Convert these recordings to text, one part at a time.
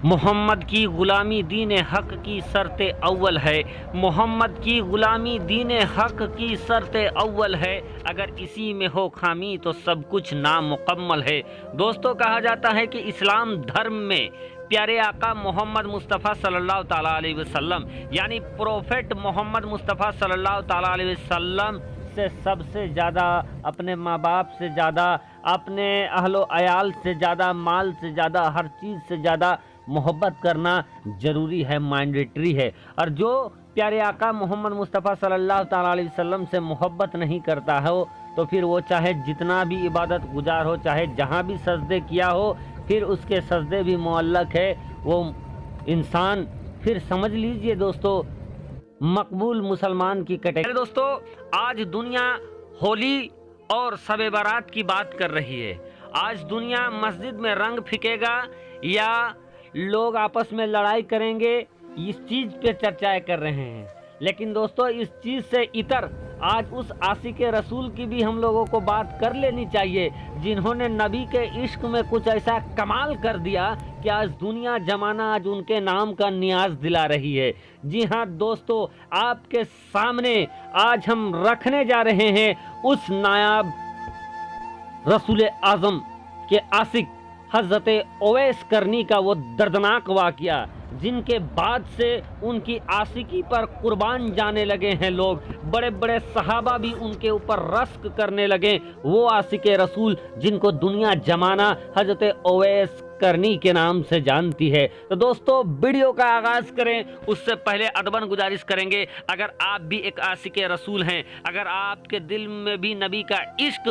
محمد کی غلامی دین حق کی شرط اول ہے۔ محمد کی غلامی دین حق کی شرط اول ہے، اگر اسی میں ہو خامی تو سب کچھ نامکمل ہے۔ دوستو، کہا جاتا ہے کہ اسلام دھرم میں پیارے آقا محمد مصطفیٰ صلی اللہ تعالیٰ علیہ وسلم یعنی پروفیٹ محمد مصطفیٰ صلی اللہ تعالیٰ علیہ وسلم سے سب سے زیادہ، اپنے ماں باپ سے زیادہ، اپنے اہل و عیال سے زیادہ، مال سے زیادہ، ہر چیز سے زیادہ محبت کرنا ضروری ہے، مینڈیٹری ہے۔ اور جو پیارے آقا محمد مصطفیٰ صلی اللہ تعالیٰ علیہ وسلم سے محبت نہیں کرتا ہو تو پھر وہ چاہے جتنا بھی عبادت گزار ہو، چاہے جہاں بھی سجدے کیا ہو، پھر اس کے سجدے بھی معلق ہے، وہ انسان پھر سمجھ لیجئے دوستو مقبول مسلمان کی کیٹیگری۔ دوستو، آج دنیا ہولی اور شب برات کی بات کر رہی ہے۔ آج دنیا مسجد میں رنگ پھینکے گا یا لوگ آپس میں لڑائی کریں گے، اس چیز پہ چرچائیں کر رہے ہیں۔ لیکن دوستو، اس چیز سے اتر آج اس عاشق رسول کی بھی ہم لوگوں کو بات کر لینی چاہیے، جنہوں نے نبی کے عشق میں کچھ ایسا کمال کر دیا کہ آج دنیا زمانہ آج ان کے نام کا نیاز دلا رہی ہے۔ جی ہاں دوستو، آپ کے سامنے آج ہم رکھنے جا رہے ہیں اس نایاب رسول اعظم کے عاشق حضرت اویس کرنی کا وہ دردناک واقعہ، جن کے بعد سے ان کی عاشقی پر قربان جانے لگے ہیں لوگ، بڑے بڑے صحابہ بھی ان کے اوپر رشک کرنے لگے۔ وہ عاشق رسول جن کو دنیا زمانہ حضرت اویس کرنی کے نام سے جانتی ہے۔ تو دوستو، ویڈیو کا آغاز کریں اس سے پہلے ادباً گزارش کریں گے، اگر آپ بھی ایک عاشق رسول ہیں، اگر آپ کے دل میں بھی نبی کا عشق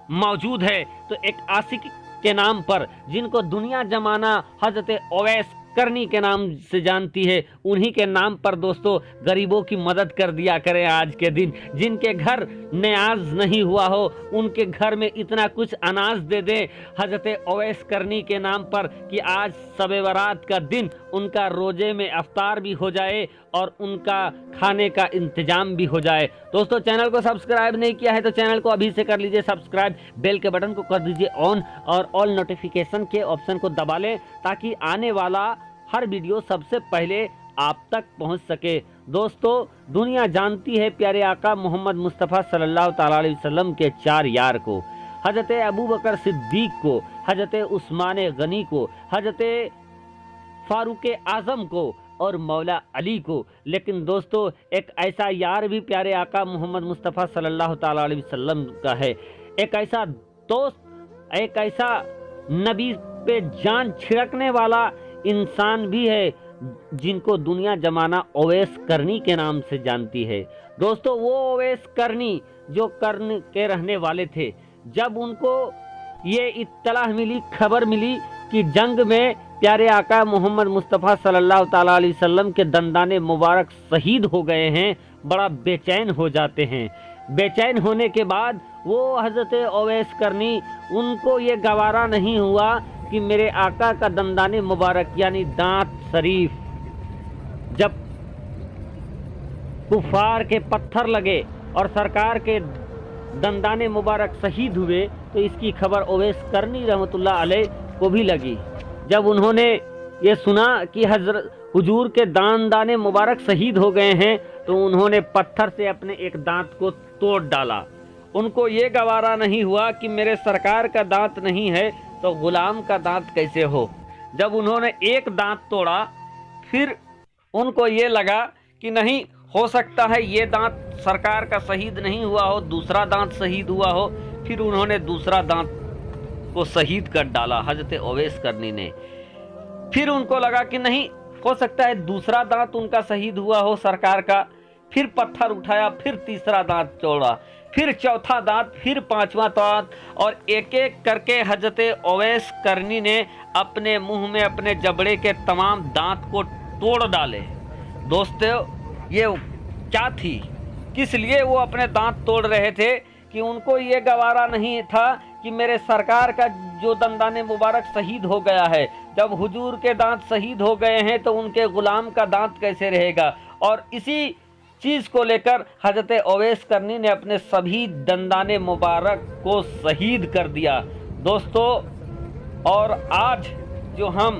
موجود ہے، تو ایک عاشق کے نام پر جن کو دنیا زمانہ حضرت اویس کرنی کے نام سے جانتی ہے، انہی کے نام پر دوستو غریبوں کی مدد کر دیا کریں۔ آج کے دن جن کے گھر نیاز نہیں ہوا ہو، ان کے گھر میں اتنا کچھ اناج دے دیں حضرت اویس کرنی کے نام پر کہ آج شب برات کا دن ان کا روزے میں افطار بھی ہو جائے اور ان کا کھانے کا انتظام بھی ہو جائے۔ دوستو، چینل کو سبسکرائب نہیں کیا ہے تو چینل کو ابھی سے کر لیجئے سبسکرائب، بیل کے بٹن کو کر دیجئے آن اور آل نوٹیفیکیشن کے آپشن کو دبا لیں تاکہ آنے والا ہر ویڈیو سب سے پہلے آپ تک پہنچ سکے۔ دوستو، دنیا جانتی ہے پیارے آقا محمد مصطفیٰ صلی اللہ تعالیٰ علیہ وسلم کے چار یار کو، حضرت ابوبکر صدیق کو، حضرت عثمان غنی کو، حضرت فاروق اعظم کو اور مولا علی کو۔ لیکن دوستو، ایک ایسا یار بھی پیارے آقا محمد مصطفیٰ صلی اللہ تعالیٰ علیہ وسلم کا ہے، ایک ایسا دوست، ایک ایسا نبی پہ جان چھڑکنے والا انسان بھی ہے جن کو دنیا زمانہ اویس کرنی کے نام سے جانتی ہے۔ دوستو، وہ اویس کرنی جو کرن کے رہنے والے تھے، جب ان کو یہ اطلاع ملی، خبر ملی کہ جنگ میں پیارے آقا محمد مصطفیٰ صلی اللہ تعالیٰ علیہ وسلم کے دندان مبارک شہید ہو گئے ہیں، بڑا بے چین ہو جاتے ہیں۔ بے چین ہونے کے بعد وہ حضرت اویس کرنی، ان کو یہ گوارا نہیں ہوا کہ میرے آقا کا دندان مبارک یعنی دانت شریف جب کفار کے پتھر لگے اور سرکار کے دندان مبارک شہید ہوئے تو اس کی خبر اویس کرنی رحمۃ اللہ علیہ کو بھی لگی۔ جب انہوں نے یہ سنا کہ حضور کے دندان مبارک شہید ہو گئے ہیں تو انہوں نے پتھر سے اپنے ایک دانت کو توڑ ڈالا۔ ان کو یہ گوارا نہیں ہوا کہ میرے سرکار کا دانت نہیں ہے تو غلام کا دانت کیسے ہو۔ جب انہوں نے ایک دانت توڑا، پھر ان کو یہ لگا کہ نہیں ہو سکتا ہے یہ دانت سرکار کا شہید نہیں ہوا ہو، دوسرا دانت شہید ہوا ہو۔ پھر انہوں نے دوسرا دانت کو شہید کر ڈالا حضرت اویس کرنی نے۔ پھر ان کو لگا کہ نہیں ہو سکتا ہے دوسرا دانت ان کا شہید ہوا ہو سرکار کا۔ پھر پتھر اٹھایا، پھر تیسرا دانت توڑا، پھر چوتھا دانت، پھر پانچواں دانت، اور ایک ایک کر کے حضرت اویس کرنی نے اپنے منہ میں اپنے جبڑے کے تمام دانت کو توڑ ڈالے۔ دوستو، یہ کیا تھی؟ کس لیے وہ اپنے دانت توڑ رہے تھے؟ کہ ان کو یہ گوارا نہیں تھا کہ میرے سرکار کا جو دندان مبارک شہید ہو گیا ہے، جب حضور کے دانت شہید ہو گئے ہیں تو ان کے غلام کا دانت کیسے رہے گا۔ اور اسی چیز کو لے کر حضرت اویس کرنی نے اپنے سبھی دندان مبارک کو شہید کر دیا۔ دوستو، اور آج جو ہم